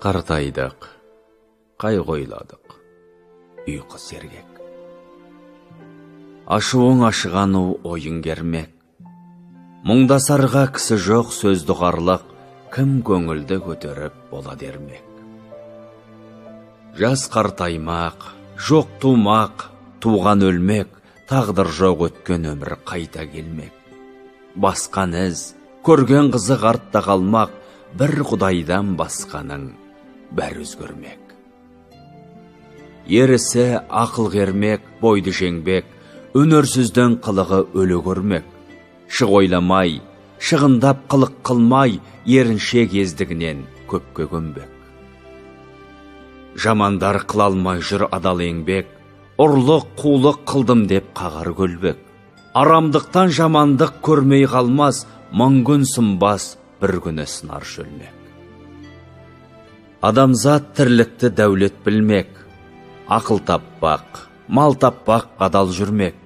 Қартайдық, қайғойладық, ұйқы сергек. Ашуың ашығану ойын кермек. Мұңдасарға кісі жоқ сөзді қарлық, кім көңілді көтеріп бола дермек. Жас қартаймақ, жоқ тумақ, туған өлмек, тағдыр жоқ өткен өмір қайта келмек. Басқан із, көрген қызық артта қалмақ, бір құдайдан басқаның бәр өзгермек. Ерісі ақыл кермек, бойды жеңбек, өнерсіздің қылығы өлі көрмек. Шық ойламай, шығындап қылық қылмай, ерінше кездігінен көпке көмбек. Жамандар қылалмай жүр адал еңбек, ұрлық қулық қылдым деп қағар көлбек. Арамдықтан жамандық көрмей қалмас, мың күн сынбас, бір күні сынар шөлмек. Адамзат тірлікті дәулет білмек, ақыл таппақ, мал таппақ адал жүрмек.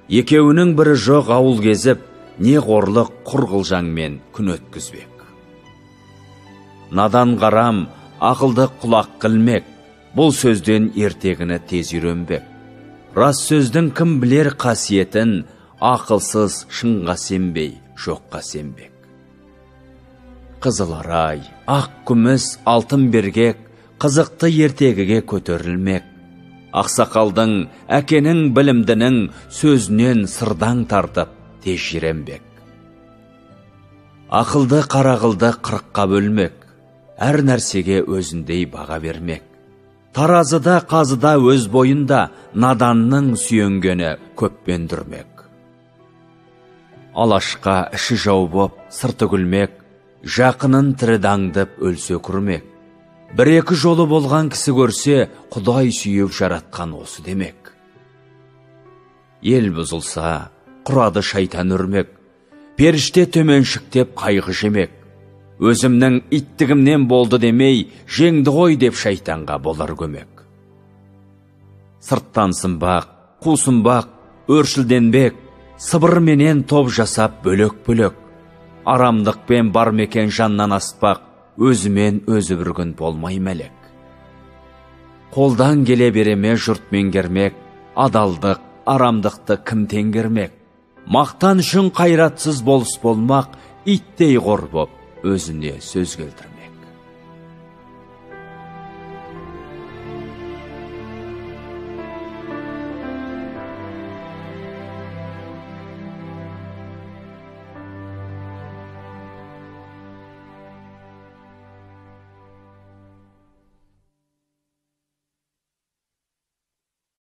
Екеуінің бірі жоқ ауыл кезіп, не қорлық құр қылжаңмен күн өткізбек. Надан қарам, ақылды құлақ қылмек, бұл сөзден ертегіні тез үйренбек. Рас сөздің кім білер қасиетін, ақылсыз шынға сенбей, жоққа сенбек. Қызыл арай, ақ күміс, алтын бергек, қызықты ертегіге көтерілмек. Ақсақалдың, әкенің білімдінің сөзінен сырдаң тартып, тез жиренбек. Ақылды қарағылды қырыққа бөлмек, әр нәрсеге өзіндей баға бермек. Таразыда қазыда өз бойында, наданның сүйенгені көппен дүрмек. Алашқа іші жау боп, сырты күлмек, жақынын тірідаңдып өлсе күрмек. Бір-екі жолы болған кісі көрсе, Құдай сүйіп жаратқан осы демек. Ел бұзылса, құрады шайтан үрмек, періште төменшіктеп қайғы жемек. Өзімнің иттігімнен болды демей, жеңді ғой деп шайтанға болар көмек. Сырттан сынбақ, қусынбақ, өршілденбек, сыбырменен топ жасап бөлек-бөлек. Арамдықпен бар мекен жаннан аспақ, өзімен өзі бір күн болмай мәлек. Қолдан келе береме жұрт меңгермек, адалдық, арамдықты кім теңгермек. Мақтан үшін қайратсыз болыс болмақ, иттей қор боп өзіне сөз келтірмек.